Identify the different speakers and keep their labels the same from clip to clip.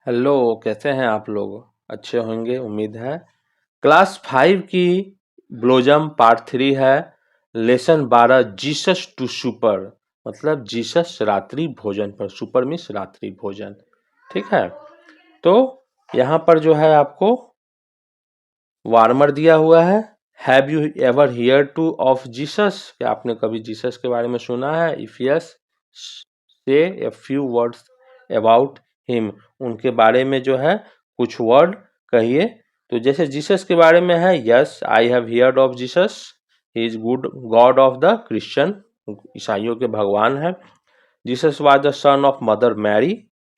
Speaker 1: Hello, कैसे हैं आप लोग? अच्छे होंगे उम्मीद है। क्लास 5 की ब्लोजम पार्ट 3 है। लेसन 12 जीसस टू सुपर, मतलब जीसस रात्रि भोजन पर। सुपर मीन्स रात्रि भोजन। ठीक है, तो यहाँ पर जो है आपको वार्मर दिया हुआ है। Have you ever here two of Jesus? क्या आपने कभी जीसस के बारे में सुना है? इफ यस, से a few words about him. उनके बारे में जो है कुछ वर्ड कहिए। तो जैसे जीसस के बारे में है, yes I have heard of Jesus, he is good God of the Christian, ईसाइयों के भगवान है। Jesus was the son of Mother Mary,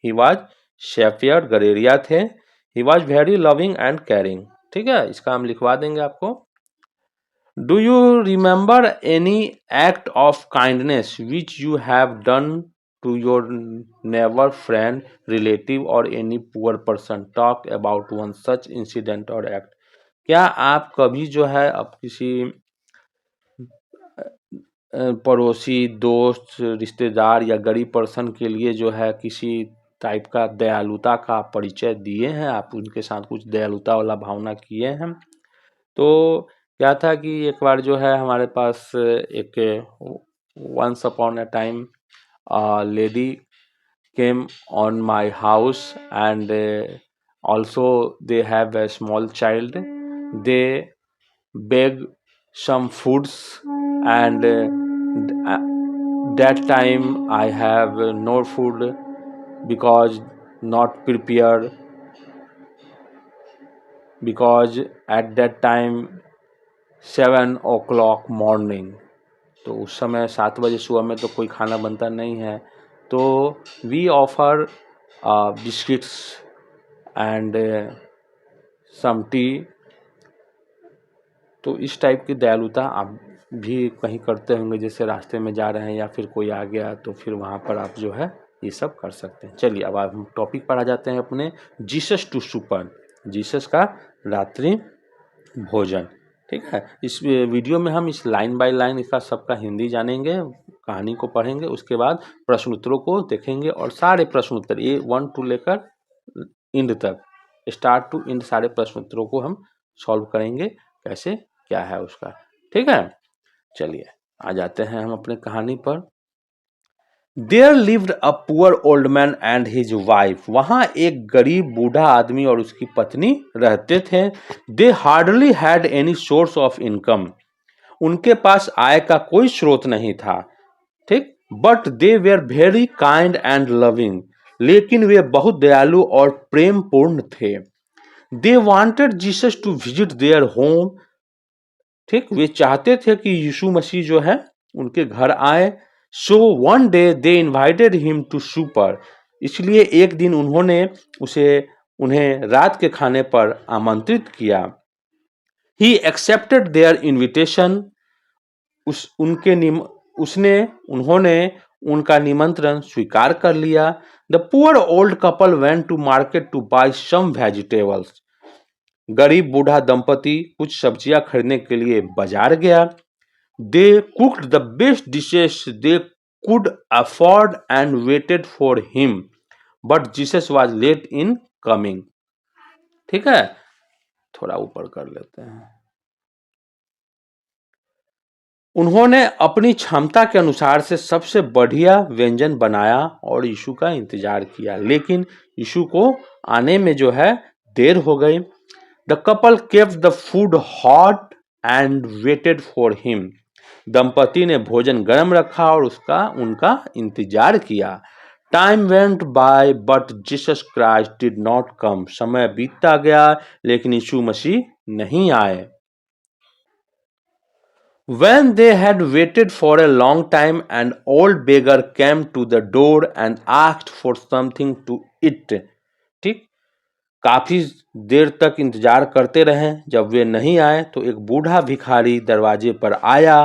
Speaker 1: he was shepherd, गरेरिया थे। He was very loving and caring. ठीक है, इसका हम लिखवा देंगे आपको। Do you remember any act of kindness which you have done to your neighbour, friend, relative और any poor person? Talk about one such incident और एक्ट। क्या आप कभी जो है अब किसी पड़ोसी, दोस्त, रिश्तेदार या गरीब पर्सन के लिए जो है किसी टाइप का दयालुता का परिचय दिए हैं? आप उनके साथ कुछ दयालुता वाला भावना किए हैं? तो क्या था कि एक बार जो है हमारे पास एक once upon a time lady came on my house and also they have a small child. They beg some foods and that time I have no food because not prepared, because at that time 7 o'clock morning, तो उस समय 7 बजे सुबह में तो कोई खाना बनता नहीं है। तो we offer biscuits and some tea. तो इस टाइप की दयालुता आप भी कहीं करते होंगे, जैसे रास्ते में जा रहे हैं या फिर कोई आ गया तो फिर वहाँ पर आप जो है ये सब कर सकते हैं। चलिए अब हम टॉपिक पर आ जाते हैं अपने, जीसस टू सुपर, जीसस का रात्रि भोजन। ठीक है, इस वीडियो में हम इस लाइन बाय लाइन इसका सबका हिंदी जानेंगे, कहानी को पढ़ेंगे, उसके बाद प्रश्न उत्तरों को देखेंगे और सारे प्रश्न उत्तर ये 1 टू लेकर इंड तक, स्टार्ट टू इंड, सारे प्रश्न उत्तरों को हम सॉल्व करेंगे, कैसे क्या है उसका। ठीक है, चलिए आ जाते हैं हम अपने कहानी पर। There lived a poor old man and his wife. वहां एक गरीब बूढ़ा आदमी और उसकी पत्नी रहते थे। They hardly had any source of income. उनके पास आय का कोई स्रोत नहीं था। ठीक, but they were very kind and loving. लेकिन वे बहुत दयालु और प्रेम पूर्ण थे। They wanted Jesus to visit their home. ठीक, वे चाहते थे कि यीशु मसीह जो है उनके घर आए। So one day they invited him to supper. इसलिए एक दिन उन्होंने उन्हें रात के खाने पर आमंत्रित किया। He accepted their invitation. उन्होंने उनका निमंत्रण स्वीकार कर लिया। The poor old couple went to market to buy some vegetables. गरीब बूढ़ा दंपति कुछ सब्जियां खरीदने के लिए बाजार गया। They cooked the best dishes they could afford and waited for him, but Jesus was late in coming. ठीक है, थोड़ा ऊपर कर लेते हैं। उन्होंने अपनी क्षमता के अनुसार से सबसे बढ़िया व्यंजन बनाया और यीशु का इंतजार किया, लेकिन यीशु को आने में जो है देर हो गई। The couple kept the food hot and waited for him. दंपति ने भोजन गर्म रखा और उनका इंतजार किया। Time went by but Jesus Christ did not come. समय बीतता गया लेकिन यीशु मसीह नहीं आए। When they had waited for a long time, an old beggar came to the door and asked for something to eat. ठीक, काफी देर तक इंतजार करते रहे। जब वे नहीं आए तो एक बूढ़ा भिखारी दरवाजे पर आया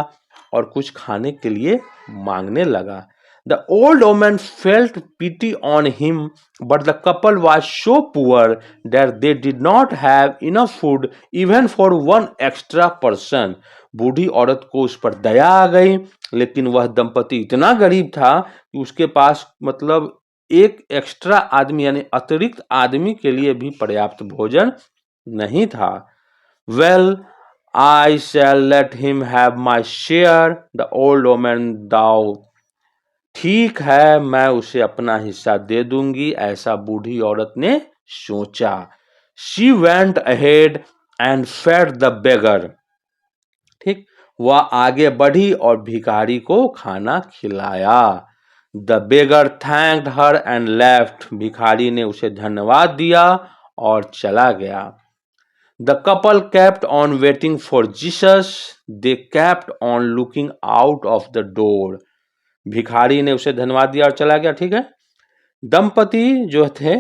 Speaker 1: और कुछ खाने के लिए मांगने लगा। The old woman felt pity on him, but the couple was so poor that they did not have enough food even for one extra person. बूढ़ी औरत को उस पर दया आ गई, लेकिन वह दंपति इतना गरीब था कि उसके पास मतलब एक एक्स्ट्रा आदमी यानी अतिरिक्त आदमी के लिए भी पर्याप्त भोजन नहीं था। Well I shall let him have my share, the old woman thought. ठीक है, मैं उसे अपना हिस्सा दे दूंगी, ऐसा बूढ़ी औरत ने सोचा। She went ahead and fed the beggar. ठीक, वह आगे बढ़ी और भिखारी को खाना खिलाया। The beggar thanked her and left. भिखारी ने उसे धन्यवाद दिया और चला गया। The couple kept on waiting for Jesus, they kept on looking out of the door. भिखारी ने उसे धन्यवाद दिया और चला गया। ठीक है, दंपति जो थे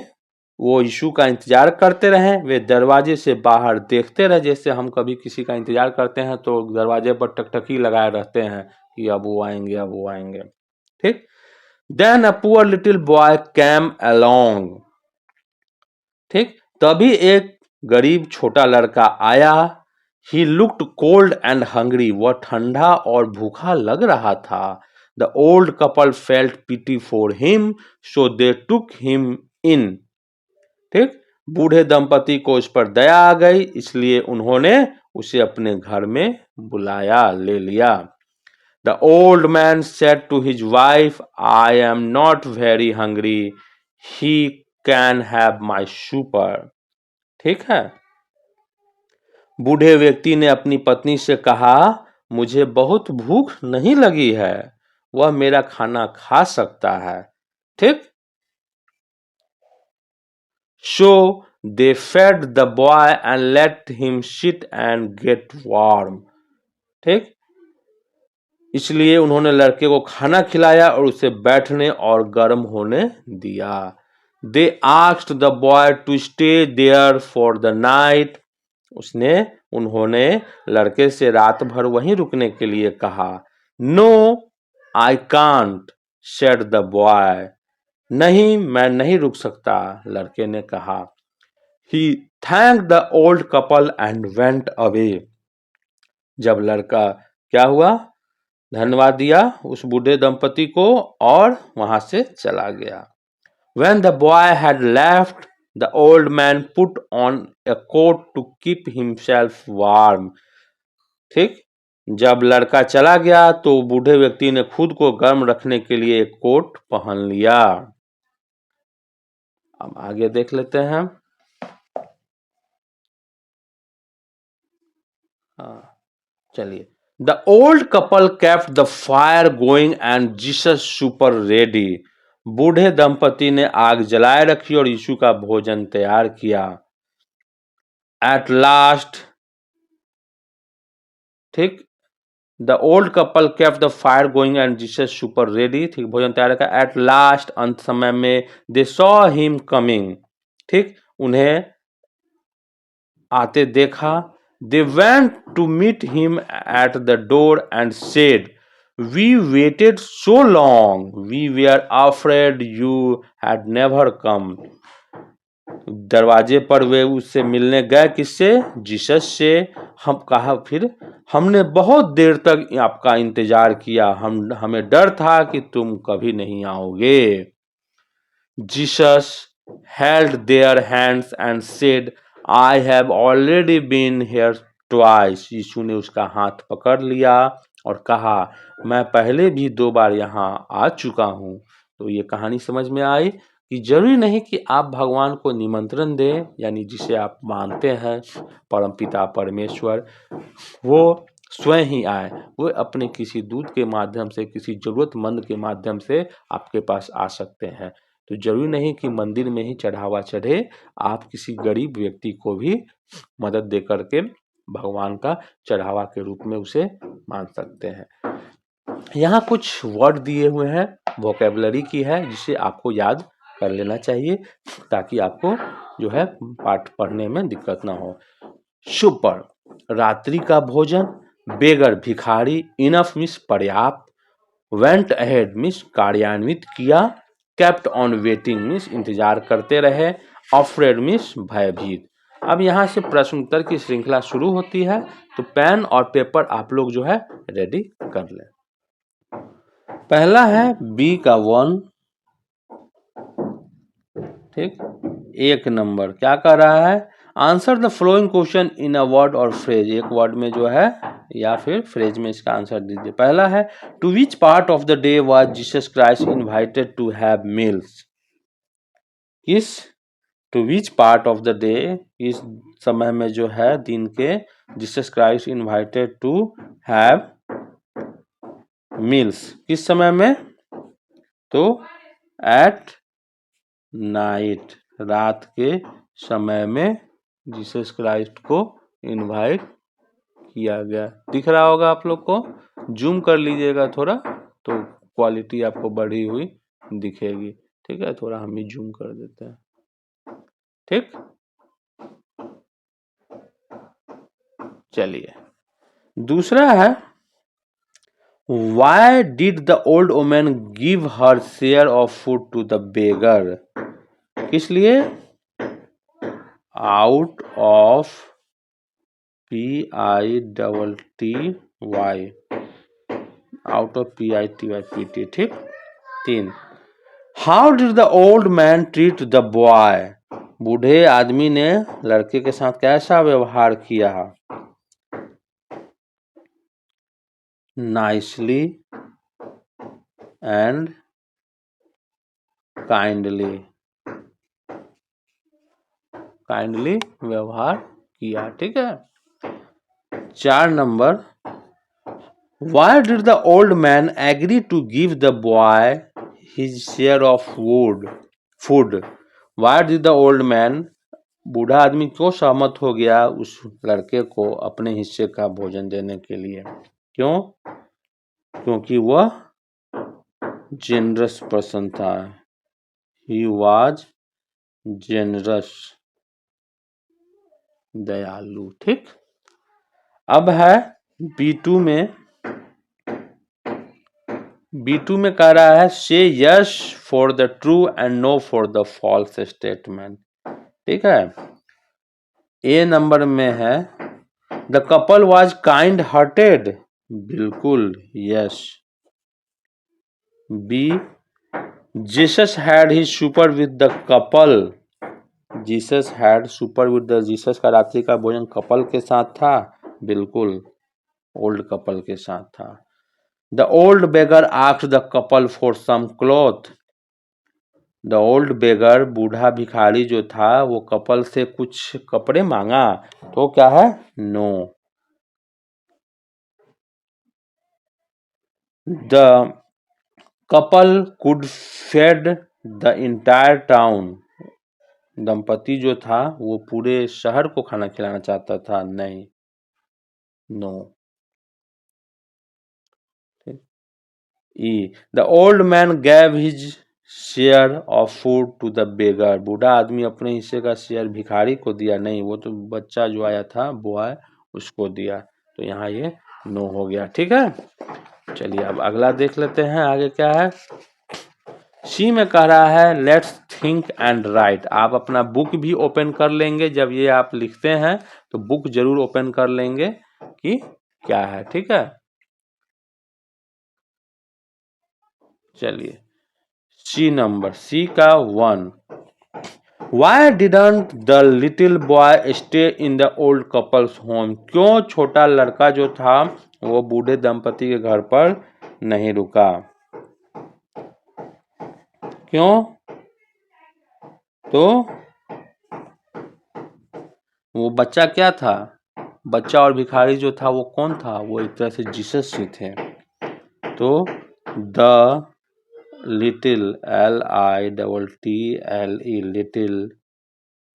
Speaker 1: वो यीशु का इंतजार करते रहे। वे दरवाजे से बाहर देखते रहे, जैसे हम कभी किसी का इंतजार करते हैं तो दरवाजे पर टकटकी लगाए रहते हैं कि अब वो आएंगे, अब वो आएंगे। ठीक, then a poor little boy came along. ठीक, तभी एक गरीब छोटा लड़का आया। He looked cold and hungry. वह ठंडा और भूखा लग रहा था। The old couple felt pity for him, so they took him in. ठीक, बूढ़े दंपति को उस पर दया आ गई, इसलिए उन्होंने उसे अपने घर में बुलाया, ले लिया। The old man said to his wife, I am not very hungry, he can have my supper. ठीक है, बूढ़े व्यक्ति ने अपनी पत्नी से कहा, मुझे बहुत भूख नहीं लगी है, वह मेरा खाना खा सकता है। ठीक, so they fed the boy and let him sit and get warm. ठीक, इसलिए उन्होंने लड़के को खाना खिलाया और उसे बैठने और गर्म होने दिया। They asked the boy to stay there for the night. उन्होंने लड़के से रात भर वहीं रुकने के लिए कहा। No, I can't, said the boy. नहीं, मैं नहीं रुक सकता, लड़के ने कहा। He thanked the old couple and went away. जब लड़का क्या हुआ, धन्यवाद दिया उस बूढ़े दंपति को और वहां से चला गया। When the boy had left, the old man put on a coat to keep himself warm. ठीक, जब लड़का चला गया तो बूढ़े व्यक्ति ने खुद को गर्म रखने के लिए एक कोट पहन लिया। अब आगे देख लेते हैं। चलिए, the old couple kept the fire going and Jesus super ready. बूढ़े दंपति ने आग जलाए रखी और यीशु का भोजन तैयार किया। एट लास्ट, ठीक, the old couple kept the fire going and Jesus super ready. ठीक, भोजन तैयार रखा। एट लास्ट, अंत समय में, दे सॉ हिम कमिंग। ठीक, उन्हें आते देखा। They went to meet him at the door and said, we waited so long, we were afraid you had never come. दरवाजे पर वे उससे मिलने गए, किससे, जीसस से। हम कहा, फिर हमने बहुत देर तक आपका इंतजार किया, हमें डर था कि तुम कभी नहीं आओगे। Jesus held their hands and said, I have already been here twice. यीशु ने उसका हाथ पकड़ लिया और कहा, मैं पहले भी 2 बार यहाँ आ चुका हूँ। तो ये कहानी समझ में आई कि जरूरी नहीं कि आप भगवान को निमंत्रण दें, यानी जिसे आप मानते हैं परमपिता परमेश्वर, वो स्वयं ही आए। वो अपने किसी दूत के माध्यम से, किसी जरूरतमंद के माध्यम से आपके पास आ सकते हैं। तो जरूरी नहीं कि मंदिर में ही चढ़ावा चढ़े, आप किसी गरीब व्यक्ति को भी मदद दे करके भगवान का चढ़ावा के रूप में उसे मान सकते हैं। यहाँ कुछ वर्ड दिए हुए हैं, वोकैबुलरी की है, जिसे आपको याद कर लेना चाहिए ताकि आपको जो है पाठ पढ़ने में दिक्कत ना हो। सुपर, रात्रि का भोजन। बेगर, भिखारी। इनफ मीन्स पर्याप्त। वेंट अहेड मीन्स कार्यान्वित किया। केप्ट ऑन वेटिंग मीन्स इंतजार करते रहे। अफ्रेड मीन्स भयभीत। अब यहाँ से प्रश्न उत्तर की श्रृंखला शुरू होती है, तो पेन और पेपर आप लोग जो है रेडी कर लें। पहला है बी का 1, ठीक, 1 नंबर क्या कह रहा है, answer the flowing question in a word और फ्रेज, एक वर्ड में जो है या फिर फ्रेज में इसका आंसर दीजिए। पहला है to which part of the day was Jesus Christ invited to have meals, किस, to which part of the day, इस समय में जो है दिन के, Jesus Christ invited to have meals, किस समय में, तो एट नाइट, रात के समय में जीसस क्राइस्ट को इनवाइट किया गया। दिख रहा होगा आप लोग को, जूम कर लीजिएगा थोड़ा तो क्वालिटी आपको बढ़ी हुई दिखेगी। ठीक है, थोड़ा हम भी जूम कर देते हैं। ठीक, चलिए दूसरा है Why did the old woman give her share of food to the beggar? किस लिए, out of PITTY, out of PITYPT। ठीक, 3 How did the old man treat the boy? बूढ़े आदमी ने लड़के के साथ कैसा व्यवहार किया, nicely and kindly, काइंडली व्यवहार किया। ठीक है, 4 number Why did the old man agree to give the boy his share of food? Why did the old man, बूढ़ा आदमी क्यों सहमत हो गया उस लड़के को अपने हिस्से का भोजन देने के लिए, क्यों, क्योंकि वह जेनरस पर्सन था, he was generous, दयालु। ठीक, अब है B2 में, B2 में कह रहा है से yes for the true and no for the false statement. ठीक है, ए नंबर में है the couple was kind hearted, बिल्कुल yes. B Jesus had his supper with the couple, Jesus had supper with the, Jesus का रात्रि का भोजन couple के साथ था, बिल्कुल ओल्ड कपल के साथ था। The old beggar asked the couple for some cloth, the old beggar, बूढ़ा भिखारी जो था वो कपल से कुछ कपड़े मांगा, तो क्या है, no. The couple could feed the entire town, दंपति जो था वो पूरे शहर को खाना खिलाना चाहता था, नहीं, नो। ई the old man gave his share of food to the beggar, बूढ़ा आदमी अपने हिस्से का शेयर भिखारी को दिया, नहीं, वो तो बच्चा जो आया था बॉय उसको दिया, तो यहाँ ये नो हो गया। ठीक है, चलिए अब अगला देख लेते हैं आगे क्या है। सी में कह रहा है लेट्स थिंक एंड राइट, आप अपना बुक भी ओपन कर लेंगे, जब ये आप लिखते हैं तो बुक जरूर ओपन कर लेंगे कि क्या है। ठीक है, चलिए सी नंबर, सी का 1 Why didn't the little boy stay in the old couple's home? क्यों छोटा लड़का जो था वो बूढ़े दंपति के घर पर नहीं रुका, क्यों, तो वो बच्चा क्या था, बच्चा और भिखारी जो था वो कौन था, वो एक तरह से जीसस जी थे, तो the little LITTLE little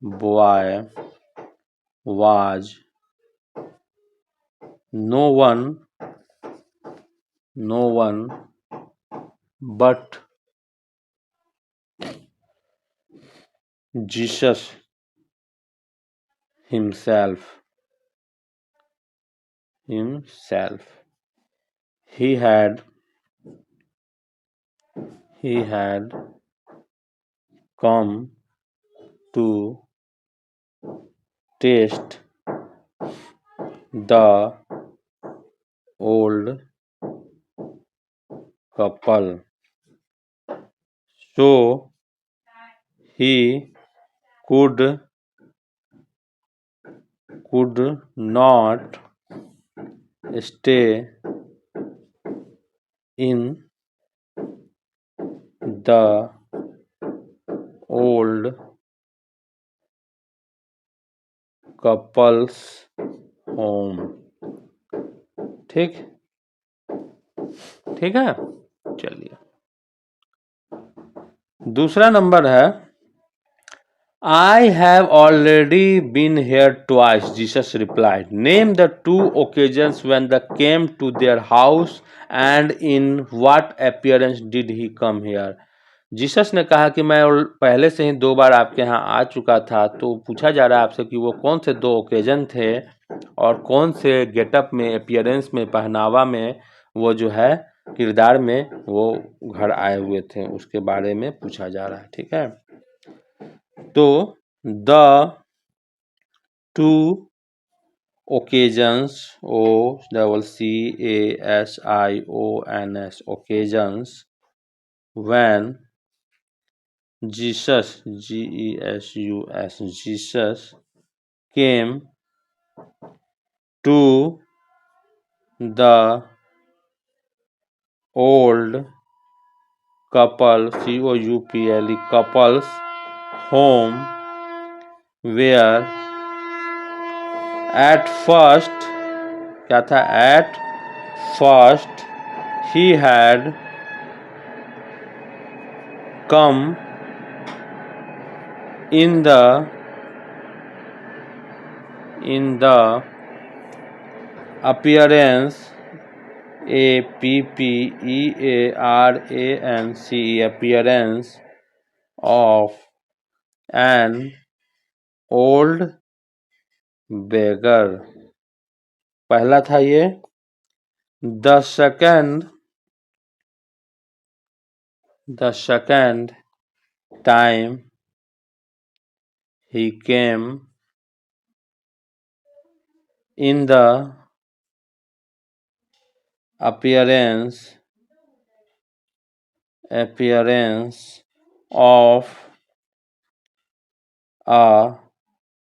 Speaker 1: boy was no one but Jesus himself, he had come to taste the old couple, so he could not stay in the old couple's home। ठीक ठीक है। चलिए दूसरा नंबर है I have already been here twice, Jesus replied. Name the two occasions when they came to their house and in what appearance did he come here? Jesus ने कहा कि मैं पहले से ही 2 बार आपके यहाँ आ चुका था, तो पूछा जा रहा है आपसे कि वो कौन से 2 ओकेजन थे और कौन से गेटअप में, अपीयरेंस में, पहनावा में, वो जो है किरदार में वो घर आए हुए थे, उसके बारे में पूछा जा रहा है। ठीक है, तो the two occasions, occasions, occasions when Jesus, Jesus, Jesus came to the old couple, couple, couple's home, where at first, क्या था? At first he had come in the appearance, appearance, appearance of an old beggar। पहला था ये। the second time he came in the appearance of a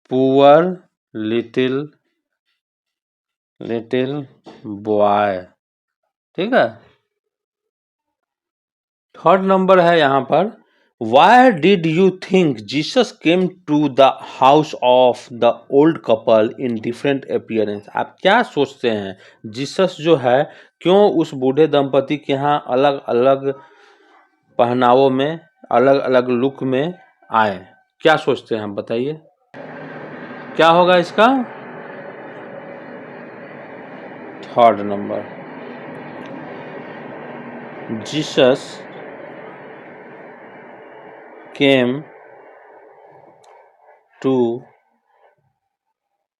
Speaker 1: poor little boy। ठीक है, third number है यहाँ पर Why did you think Jesus came to the house of the old couple in different appearance? आप क्या सोचते हैं Jesus जो है क्यों उस बूढ़े दंपति के यहाँ अलग अलग पहनावों में, अलग अलग लुक में आए? क्या सोचते हैं आप बताइए, क्या होगा इसका? Third number, Jesus came to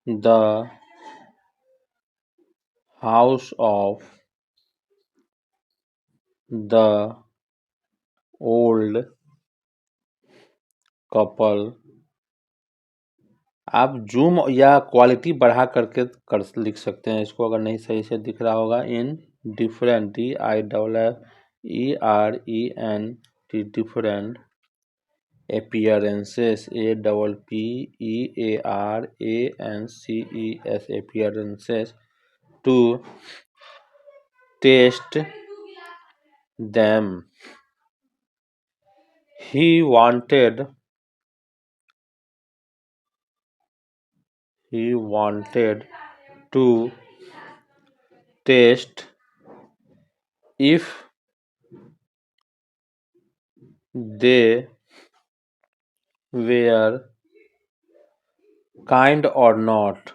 Speaker 1: the house of the old couple। आप जूम या क्वालिटी बढ़ा करके लिख सकते हैं इसको, अगर नहीं सही से दिख रहा होगा। In different, DIFFERENT, different appearances, APPEARANCES, appearances, to test them। He wanted to test if they were kind or not।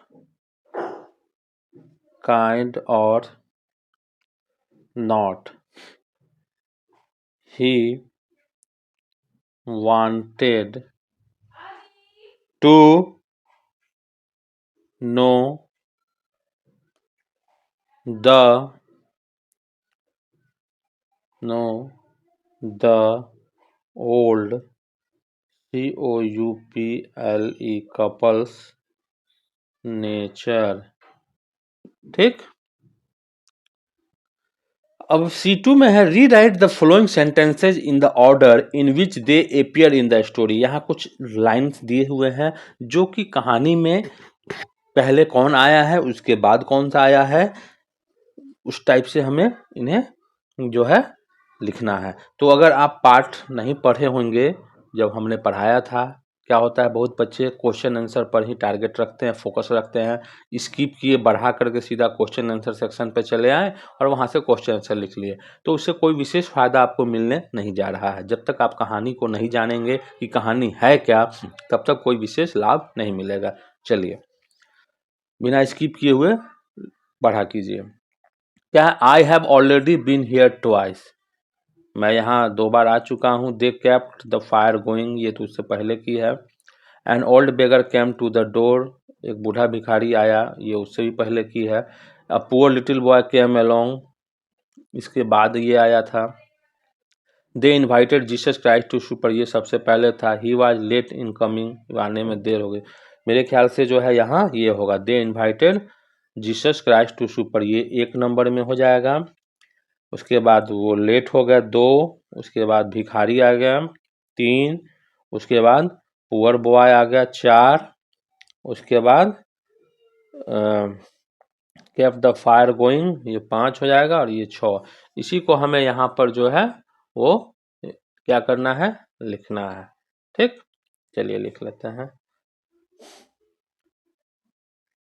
Speaker 1: He wanted to know the old COUPLE couples nature। ठीक, अब C2 में है rewrite the following sentences in the order in which they appear in the story. यहाँ कुछ lines दिए हुए हैं जो कि कहानी में पहले कौन आया है उसके बाद कौन सा आया है, उस टाइप से हमें इन्हें जो है लिखना है। तो अगर आप पाठ नहीं पढ़े होंगे, जब हमने पढ़ाया था, क्या होता है बहुत बच्चे क्वेश्चन आंसर पर ही टारगेट रखते हैं, फोकस रखते हैं, स्किप किए, बढ़ा करके सीधा क्वेश्चन आंसर सेक्शन पे चले आए और वहाँ से क्वेश्चन आंसर लिख लिए। तो उससे कोई विशेष फायदा आपको मिलने नहीं जा रहा है। जब तक आप कहानी को नहीं जानेंगे कि कहानी है क्या, तब तक कोई विशेष लाभ नहीं मिलेगा। चलिए बिना स्किप किए हुए बढ़ा कीजिए। क्या है, I have already been here twice, मैं यहाँ 2 बार आ चुका हूँ। They kept the fire going, ये तो उससे पहले की है। An old beggar came to the door, एक बूढ़ा भिखारी आया, ये उससे भी पहले की है। A poor little boy came along, इसके बाद ये आया था। They invited Jesus Christ to supper, ये सबसे पहले था। He was late in coming, आने में देर हो गई। मेरे ख्याल से जो है यहाँ ये होगा, they invited Jesus Christ to supper, ये 1 नंबर में हो जाएगा। उसके बाद वो लेट हो गया 2, उसके बाद भिखारी आ गया 3, उसके बाद पुअर बॉय आ गया 4, उसके बाद केप्ट द फायर गोइंग, ये 5 हो जाएगा और ये 6। इसी को हमें यहाँ पर जो है वो क्या करना है, लिखना है। ठीक, चलिए लिख लेते हैं।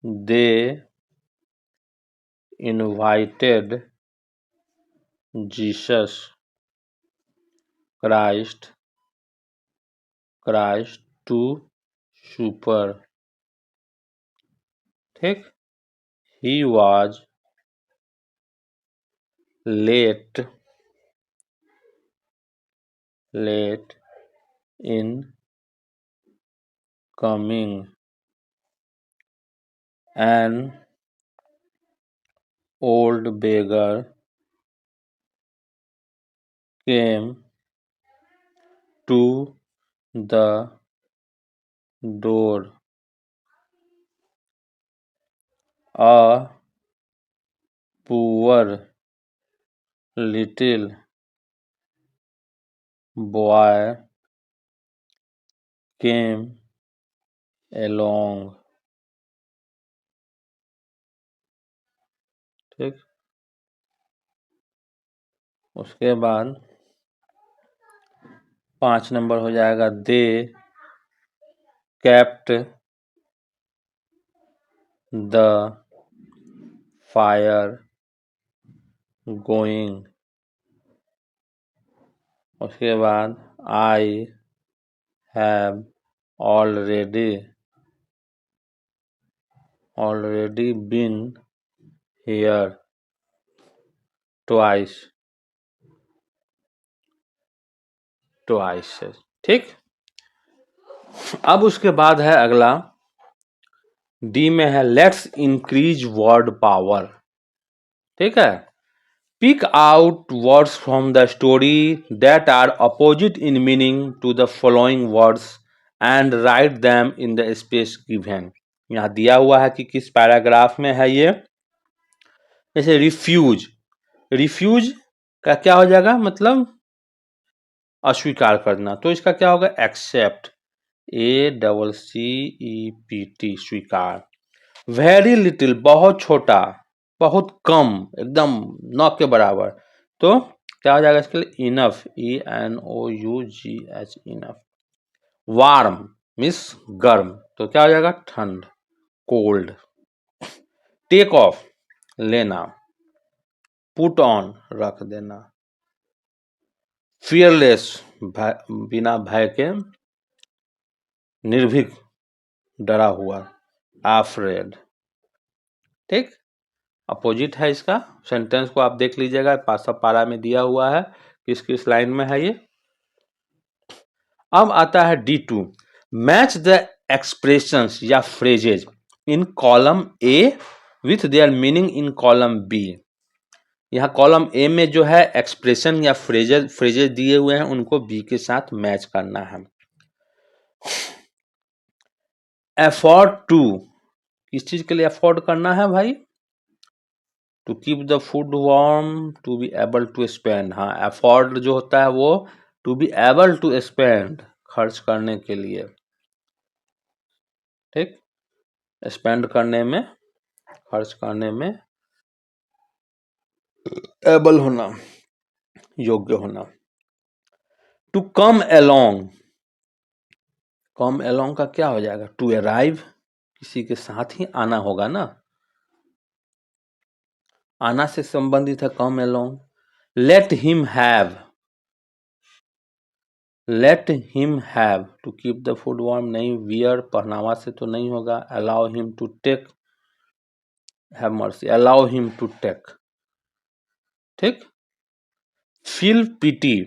Speaker 1: They invited Jesus Christ to supper, ठीक। He was late in coming an old beggar came to the door, a poor little boy came along, ठीक। उसके बाद 5 नंबर हो जाएगा, they kept the fire going, उसके बाद I have already been here twice, ठीक। अब उसके बाद है अगला, डी में है लेट्स इंक्रीज वर्ड पावर, ठीक है। Pick out words from the story that are opposite in meaning to the following words and write them in the space given. यहाँ दिया हुआ है कि किस पैराग्राफ में है ये। जैसे रिफ्यूज का क्या हो जाएगा, मतलब अस्वीकार करना, तो इसका क्या होगा, एक्सेप्ट, ACCEPT, स्वीकार। वेरी लिटिल, बहुत छोटा, बहुत कम, एकदम न के बराबर, तो क्या हो जाएगा इसके लिए, enough, ENOUGH, enough. Warm means गर्म, तो क्या हो जाएगा, ठंड, कोल्ड। टेक ऑफ, लेना। पुट ऑन, रख देना। फियरलेस, बिना भय के, निर्भीक, डरा हुआ, अफ्रेड, ठीक। अपोजिट है इसका, सेंटेंस को आप देख लीजिएगा, सब पारा में दिया हुआ है किस किस लाइन में है ये। अब आता है D2, मैच द एक्सप्रेशंस या phrases in column A with their meaning in column B। यहाँ कॉलम A में जो है एक्सप्रेशन या फ्रेजेज दिए हुए हैं, उनको B के साथ मैच करना है। अफोर्ड टू, किस चीज के लिए अफोर्ड करना है भाई, to keep the food warm, to be able to spend. हाँ, अफोर्ड जो होता है वो to be able to spend, खर्च करने के लिए, ठीक, स्पेंड करने में, खर्च करने में एबल होना, योग्य होना। To come along, come along का क्या हो जाएगा? टू अराइव, किसी के साथ ही आना होगा ना, आना से संबंधित है come along. Let him have, let him have, to keep the food warm नहीं, वियर पहनावा से तो नहीं होगा। Allow him to take, have mercy, allow him to take, ठीक। फील पिटी,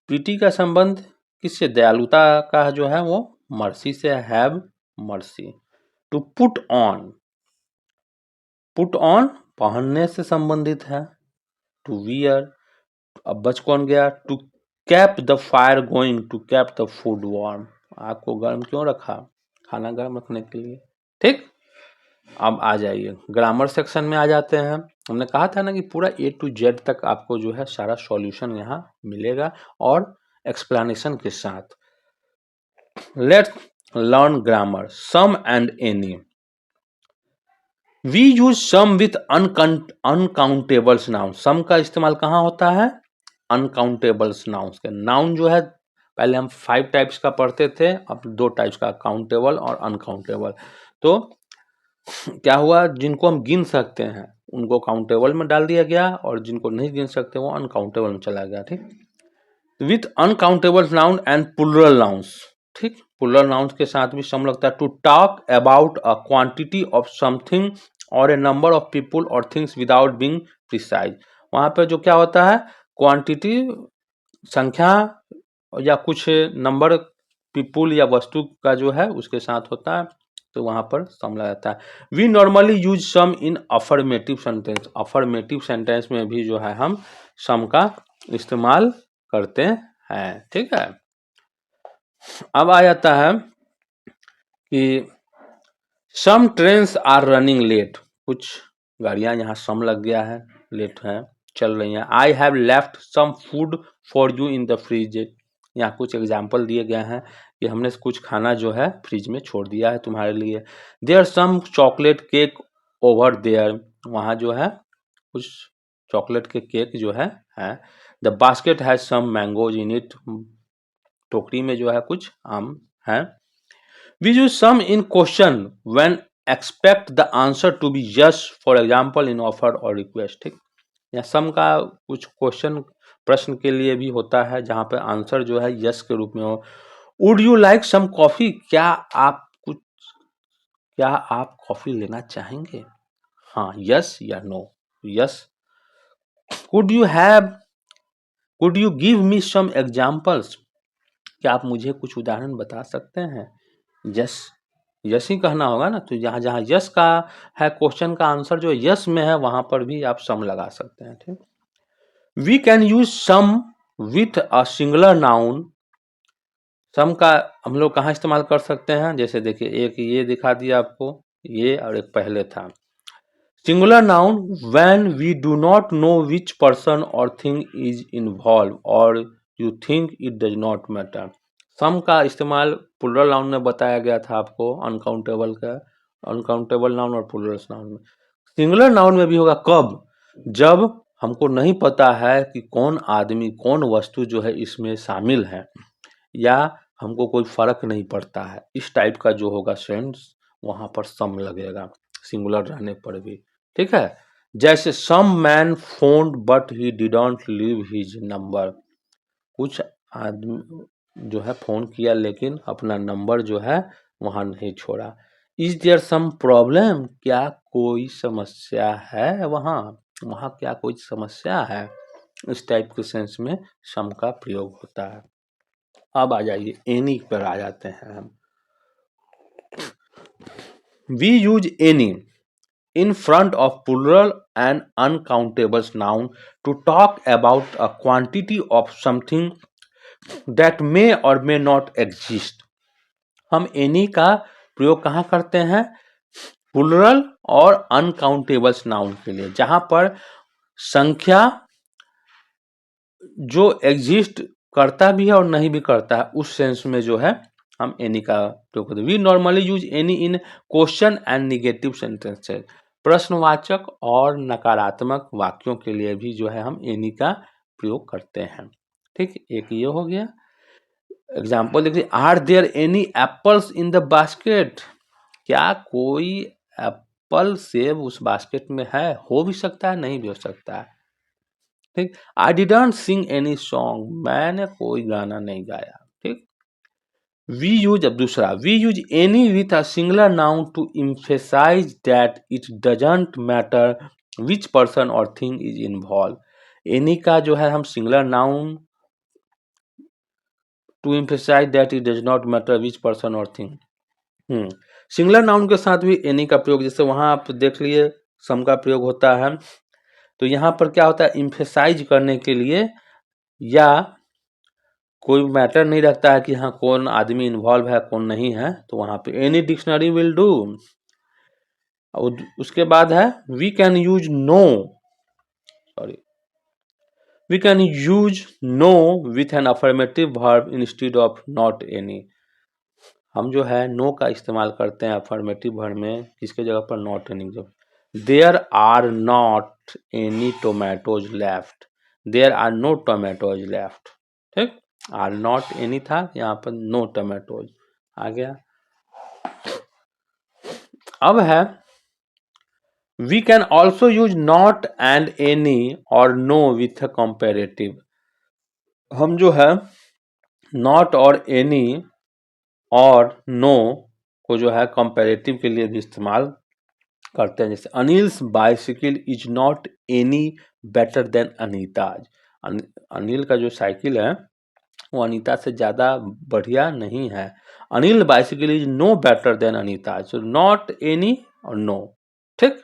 Speaker 1: पिटी का संबंध किससे? दयालुता का जो है वो मर्सी से, have mercy. To put on, put on पहनने से संबंधित है। टू वियर, अब बच कौन गया? To keep the fire going, to keep the food warm, आग को गर्म क्यों रखा? खाना गर्म रखने के लिए, ठीक। अब आ जाइए ग्रामर सेक्शन में आ जाते हैं। हमने कहा था ना कि पूरा A to Z तक आपको जो है सारा सॉल्यूशन यहाँ मिलेगा और एक्सप्लेनेशन के साथ। Let's learn grammar. Some and any, we use some with uncountables noun. Some का इस्तेमाल कहाँ होता है? अनकाउंटेबल्स नाउन के। नाउन जो है पहले हम 5 टाइप्स का पढ़ते थे, अब 2 टाइप्स का, काउंटेबल और अनकाउंटेबल। तो क्या हुआ? जिनको हम गिन सकते हैं उनको काउंटेबल में डाल दिया गया और जिनको नहीं गिन सकते वो अनकाउंटेबल में चला गया, ठीक। With uncountable noun and plural nouns, ठीक। प्लूरल नाउन्स के साथ भी सम लगता है। To talk about a quantity of something or a number of people or things without being precise. वहां पर जो क्या होता है? क्वांटिटी, संख्या, या कुछ नंबर, पीपुल या वस्तु का जो है उसके साथ होता है, तो वहां पर सम लगा जाता है। We normally use some in affirmative sentence. Affirmative sentence में भी जो है हम सम का इस्तेमाल करते हैं, ठीक है। अब आ जाता है कि सम ट्रेन्स आर रनिंग लेट, कुछ गाड़ियां यहाँ सम लग गया है, लेट है, चल रही हैं। I have left some food for you in the fridge, यहाँ कुछ एग्जाम्पल दिए गए हैं कि हमने कुछ खाना जो है फ्रिज में छोड़ दिया है तुम्हारे लिए। There some chocolate cake over there, वहाँ जो है कुछ चॉकलेट के केक जो है। The basket has some mangoes in it, टोकरी में जो है कुछ आम है। We use some in question when expect the answer to be yes, for example in offer or request, ठीक। या सम का कुछ क्वेश्चन, प्रश्न के लिए भी होता है जहां पे आंसर जो है यस के रूप में हो। Would you like some coffee, क्या आप कॉफी लेना चाहेंगे? हाँ, यस या no, yes. Could you give me some examples, क्या आप मुझे कुछ उदाहरण बता सकते हैं? यस, यस ही कहना होगा ना। तो जहां जहां यस का है, क्वेश्चन का आंसर जो यस में है, वहां पर भी आप सम लगा सकते हैं, ठीक। We can use some with a singular noun, some का हम लोग कहाँ इस्तेमाल कर सकते हैं? जैसे देखिए, एक ये दिखा दिया आपको, ये, और एक पहले था। Singular noun when we do not know which person or thing is involve or you think it does not matter. Some का इस्तेमाल प्लूरल नाउन में बताया गया था आपको, अनकाउंटेबल का, अनकाउंटेबल नाउन और प्लूरल नाउन में। सिंगुलर नाउन में भी होगा कब? जब हमको नहीं पता है कि कौन आदमी, कौन वस्तु जो है इसमें शामिल है, या हमको कोई फर्क नहीं पड़ता है, इस टाइप का जो होगा सेंस, वहां पर सम लगेगा सिंगुलर रहने पर भी, ठीक है। जैसे some man phoned but he didn't leave his number, कुछ आदमी जो है फोन किया लेकिन अपना नंबर जो है वहां नहीं छोड़ा। इज देयर सम प्रॉब्लम, क्या कोई समस्या है वहां, वहां क्या कोई समस्या है, इस टाइप के सेंस में सम का प्रयोग होता है। अब आ जाइए एनी पर आ जाते हैं हम। We use any in front of plural and uncountable noun to talk about a quantity of something that may or may not exist। हम any का प्रयोग कहाँ करते हैं? प्लूरल और अनकाउंटेबल्स नाउन के लिए, जहां पर संख्या जो एग्जिस्ट करता भी है और नहीं भी करता है, उस सेंस में जो है हम एनी का प्रयोग करते हैं। We normally use any in question and negative sentences, प्रश्नवाचक और नकारात्मक वाक्यों के लिए भी जो है हम एनी का प्रयोग करते हैं। ठीक, एक ये हो गया। एग्जाम्पल देखिए, are there any apples in the basket, क्या कोई एप्पल सेब उस बास्केट में है? हो भी सकता है, नहीं भी हो सकता है। ठीक, I didn't Singh any song, मैंने कोई गाना नहीं गाया। ठीक, वी यूज, अब दूसरा, we use any with a singular noun to emphasize that it doesn't matter which person or thing is involve. Any का जो है हम singular noun to emphasize that it does not matter which person or thing, singular noun के साथ भी any का प्रयोग, जैसे वहां आप देख लिए सम का प्रयोग होता है, तो यहाँ पर क्या होता है, इम्फेसाइज करने के लिए, या कोई मैटर नहीं रखता है कि हाँ कौन आदमी इन्वॉल्व है कौन नहीं है, तो वहां पे एनी डिक्शनरी विल डू। और उसके बाद है we can use no, sorry, we can use no with an affirmative verb instead of not any. हम जो है नो का इस्तेमाल करते हैं अफर्मेटिव वर्ब में, किसके जगह पर, नॉट एनी। जब there are not any tomatoes left, there are no tomatoes left. ठीक, आर नॉट एनी था, यहाँ पर नो टोमेटोज आ गया। अब है we can also use not and any or no with comparative. हम जो है नॉट और एनी और नो को जो है कंपेरेटिव के लिए भी इस्तेमाल करते हैं। जैसे Anil's bicycle is not any better than Anita's, Anil का जो साइकिल है वो अनीता से ज्यादा बढ़िया नहीं है। Anil bicycle is no better than Anita's, so not any or no. ठीक,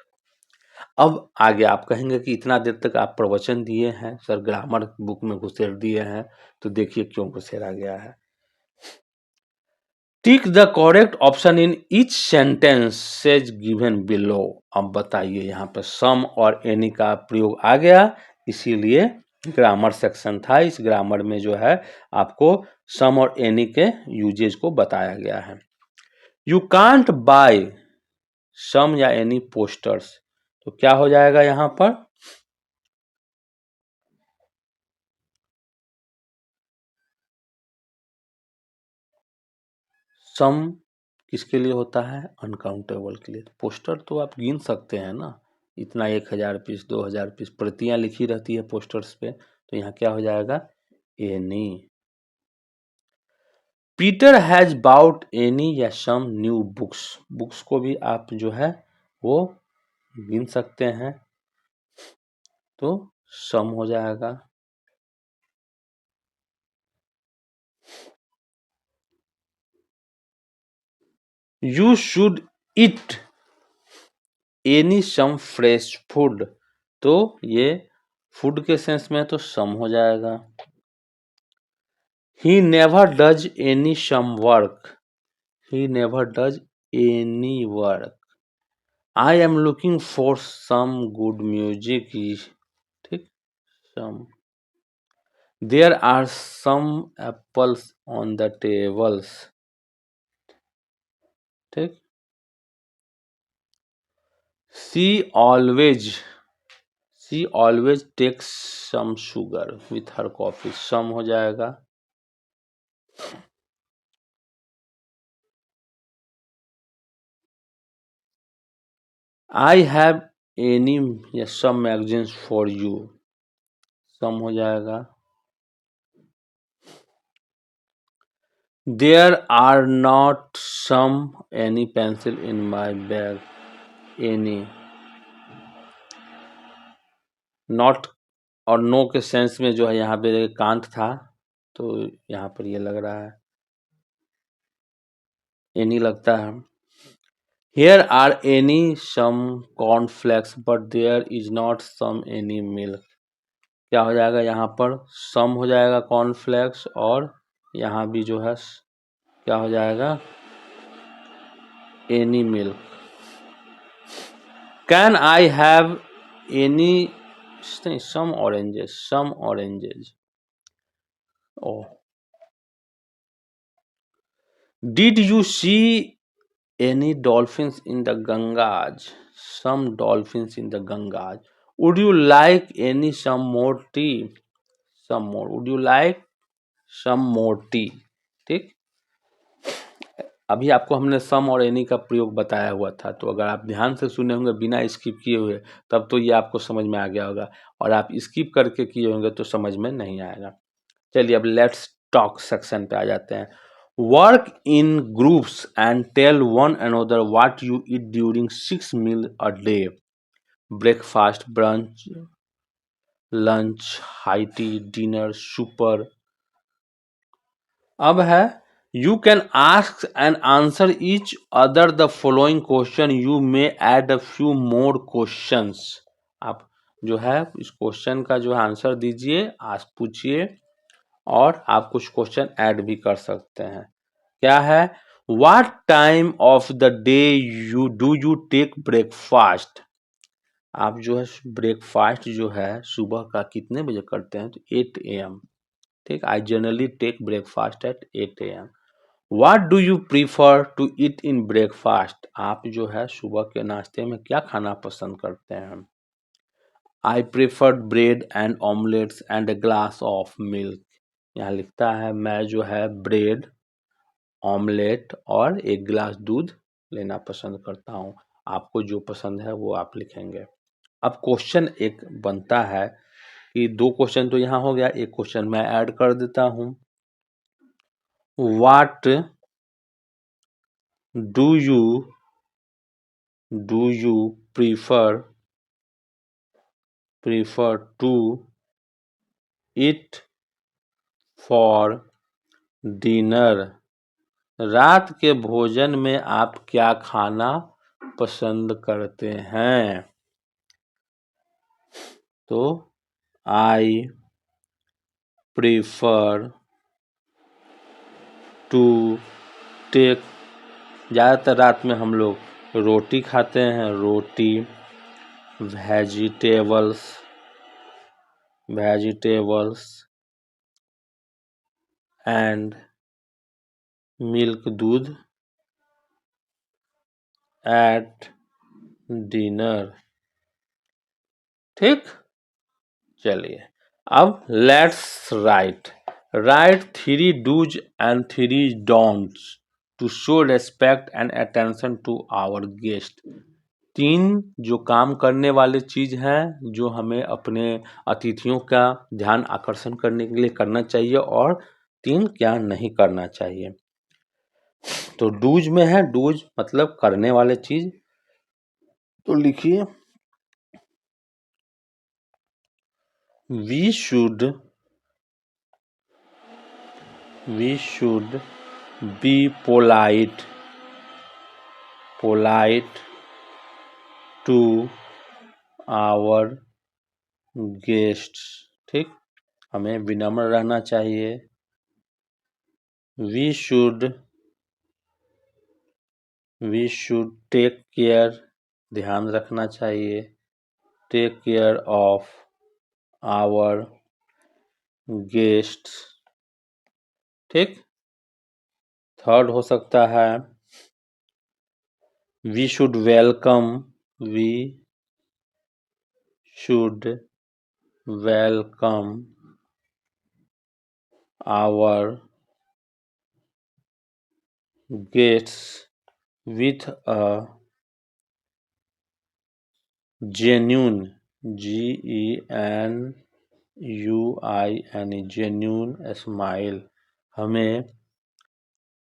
Speaker 1: अब आगे आप कहेंगे कि इतना देर तक आप प्रवचन दिए हैं सर, ग्रामर बुक में घुसेड़ दिए हैं, तो देखिए क्यों घुसेड़ा गया है। Tick the correct option in each sentences given below. अब बताइए, यहाँ पर सम और एनी का प्रयोग आ गया, इसीलिए ग्रामर सेक्शन था। इस ग्रामर में जो है आपको सम और एनी के यूजेज को बताया गया है। यू कांट बाय सम या एनी पोस्टर्स, तो क्या हो जाएगा यहाँ पर, सम किसके लिए होता है, अनकाउंटेबल के लिए। पोस्टर तो आप गिन सकते हैं ना, इतना 1000 पीस 2000 पीस प्रतियां लिखी रहती है पोस्टर्स पे, तो यहाँ क्या हो जाएगा, any. Peter has bought any या सम न्यू बुक्स, बुक्स को भी आप जो है वो गिन सकते हैं, तो सम हो जाएगा। You should eat any some fresh food, तो ये फूड के सेंस में तो सम हो जाएगा। He never does any some work, he never does any work. I am looking for some good music, ठीक, some. There are some apples on the tables, ठीक। She always, she always takes some sugar with her coffee, some हो जाएगा। I have any या some magazines for you, some हो जाएगा। There are not some any pencil in my bag, any. Not or no के sense में जो है यहाँ पे कांट था, तो यहाँ पर ये लग रहा है एनी लगता है। Here are any some cornflakes but there is not some any milk, क्या हो जाएगा यहाँ पर, सम हो जाएगा कॉर्नफ्लेक्स, और यहाँ भी जो है क्या हो जाएगा, any milk. Can I have any some oranges oh did you see any dolphins in the Ganges some dolphins in the Ganges would you like any some more tea some more would you like some more tea ठीक अभी आपको हमने सम और any का प्रयोग बताया हुआ था तो अगर आप ध्यान से सुने होंगे बिना स्किप किए हुए तब तो ये आपको समझ में आ गया होगा और आप स्किप करके किए होंगे तो समझ में नहीं आएगा चलिए अब लेट्स टॉक सेक्शन पे आ जाते हैं work in groups and tell one another what you eat during 6 meals a day breakfast brunch lunch high tea dinner supper अब है you can ask and answer each other the following question you may add a few more questions आप जो है इस question का जो है answer दीजिए आस्क पूछिए और आप कुछ क्वेश्चन ऐड भी कर सकते हैं क्या है what time of the day you take breakfast आप जो है ब्रेकफास्ट जो है सुबह का कितने बजे करते हैं तो 8 AM ठीक I generally take breakfast at 8 AM what do you prefer to eat in breakfast आप जो है सुबह के नाश्ते में क्या खाना पसंद करते हैं I prefer bread and omelettes and a glass of milk यहाँ लिखता है मैं जो है ब्रेड ऑमलेट और एक गिलास दूध लेना पसंद करता हूँ आपको जो पसंद है वो आप लिखेंगे अब क्वेश्चन एक बनता है कि दो क्वेश्चन तो यहाँ हो गया एक क्वेश्चन मैं ऐड कर देता हूँ what do you prefer to eat for dinner रात के भोजन में आप क्या खाना पसंद करते हैं तो आई प्रीफर टू टेक ज़्यादातर रात में हम लोग रोटी खाते हैं रोटी वेजिटेबल्स एंड मिल्क दूध एट डिनर ठीक चलिए अब let's write 3 do's and 3 don'ts to show respect and attention to our guest 3 जो काम करने वाले चीज हैं जो हमें अपने अतिथियों का ध्यान आकर्षण करने के लिए करना चाहिए और 3 क्या नहीं करना चाहिए तो डूज में है डूज मतलब करने वाले चीज तो लिखिए we should be polite to our guests ठीक हमें विनम्र रहना चाहिए वी शुड टेक केयर ध्यान रखना चाहिए take care of our guests ठीक थर्ड हो सकता है we should welcome our guests with a genuine genuine smile हमें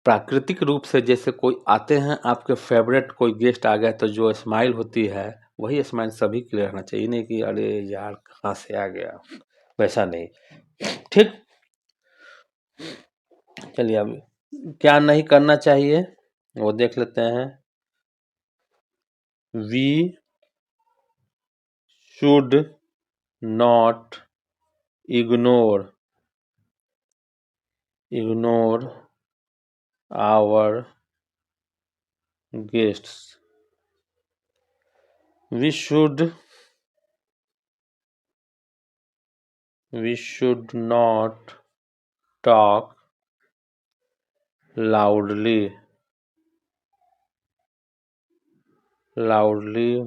Speaker 1: प्राकृतिक रूप से जैसे कोई आते हैं आपके फेवरेट कोई गेस्ट आ गए तो जो स्माइल होती है वही स्माइल सभी के लिए रहना चाहिए नहीं कि अरे यार कहाँ से आ गया वैसा नहीं ठीक चलिए अब क्या नहीं करना चाहिए वो देख लेते हैं we should not ignore our guests we should not talk loudly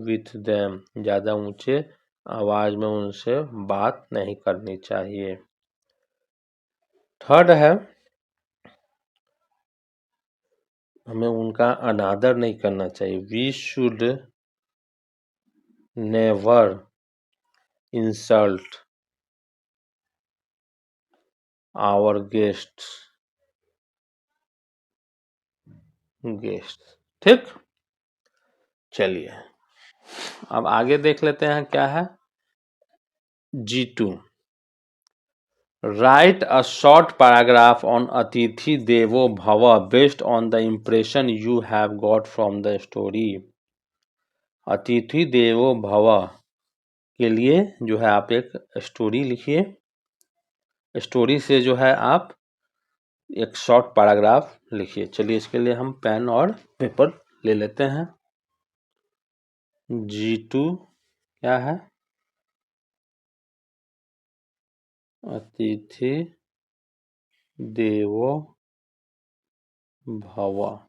Speaker 1: with them. ज़्यादा ऊंचे आवाज में उनसे बात नहीं करनी चाहिए। थर्ड है, हमें उनका अनादर नहीं करना चाहिए। We should never insult our guest. ठीक, चलिए अब आगे देख लेते हैं क्या है। G2, write a short paragraph on Atithi Devo Bhava based on the impression you have got from the story। अतिथि देवो भव के लिए जो है आप एक स्टोरी लिखिए। स्टोरी से जो है आप एक शॉर्ट पैराग्राफ लिखिए। चलिए इसके लिए हम पेन और पेपर ले लेते हैं। G2 क्या है? अतिथि देवो भव।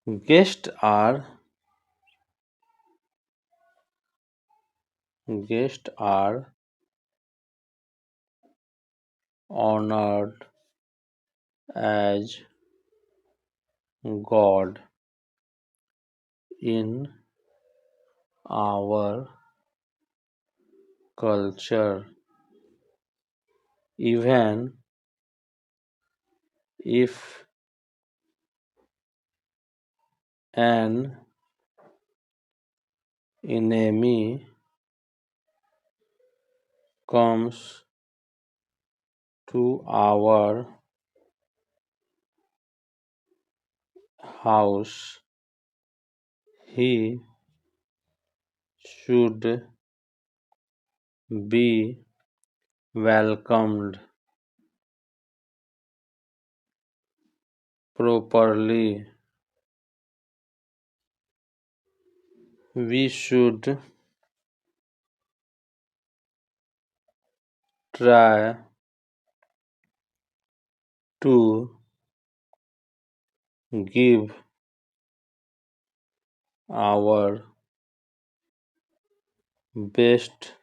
Speaker 1: Guest are honored as God in our culture, even if an enemy comes to our house, he should be welcomed properly। We should try to give our best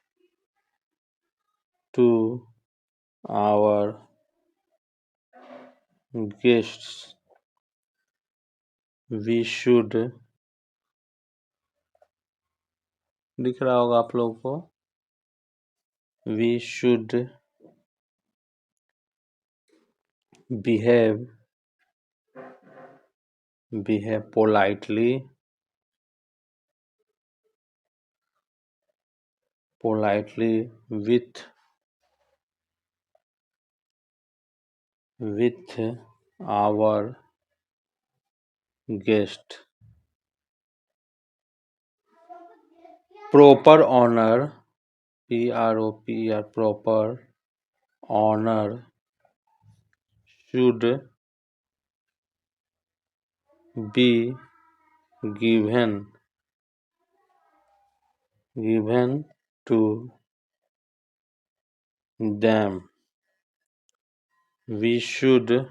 Speaker 1: to our guests। We should, दिख रहा होगा आप लोगों को, we should behave politely with our guest। Proper honor, PROPER, proper honor should be given to them। We should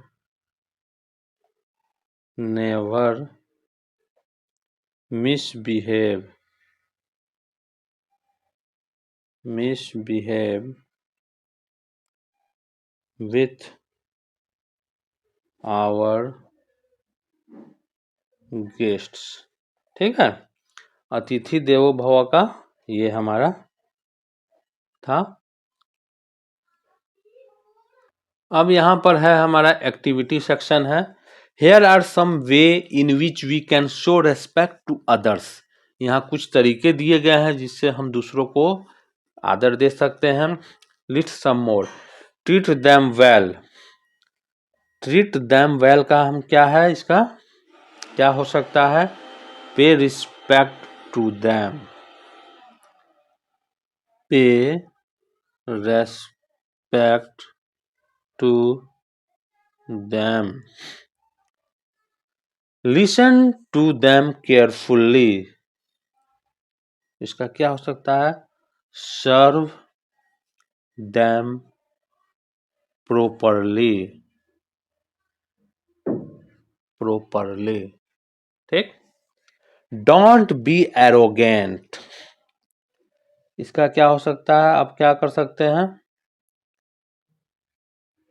Speaker 1: never misbehave with our guests। ठीक है, अतिथि देवो भव का ये हमारा था। अब यहाँ पर है हमारा एक्टिविटी सेक्शन है। Here are some way in which we can show respect to others। यहाँ कुछ तरीके दिए गए हैं जिससे हम दूसरों को आदर दे सकते हैं। List some more। Treat them well। Treat them well का हम क्या है, इसका क्या हो सकता है? Pay respect to them। Pay respect to them। Listen to them carefully, इसका क्या हो सकता है? सर्व देम प्रोपरली, प्रोपरली, ठीक। डोंट बी एरोगेंट, इसका क्या हो सकता है? आप क्या कर सकते हैं?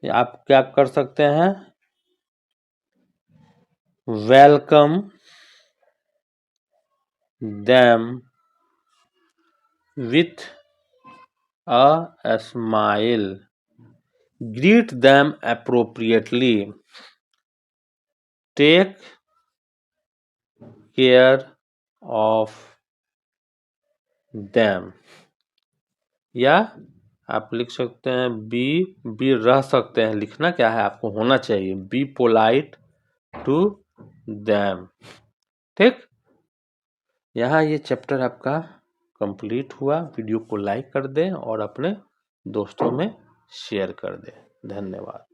Speaker 1: आप क्या कर सकते हैं? Welcome them with a smile, greet them appropriately, take care of them, या आप लिख सकते हैं बी रह सकते हैं, लिखना क्या है आपको, होना चाहिए बी पोलाइट टू देम, ठीक। यहाँ ये चैप्टर आपका कंप्लीट हुआ। वीडियो को लाइक कर दें और अपने दोस्तों में शेयर कर दें। धन्यवाद।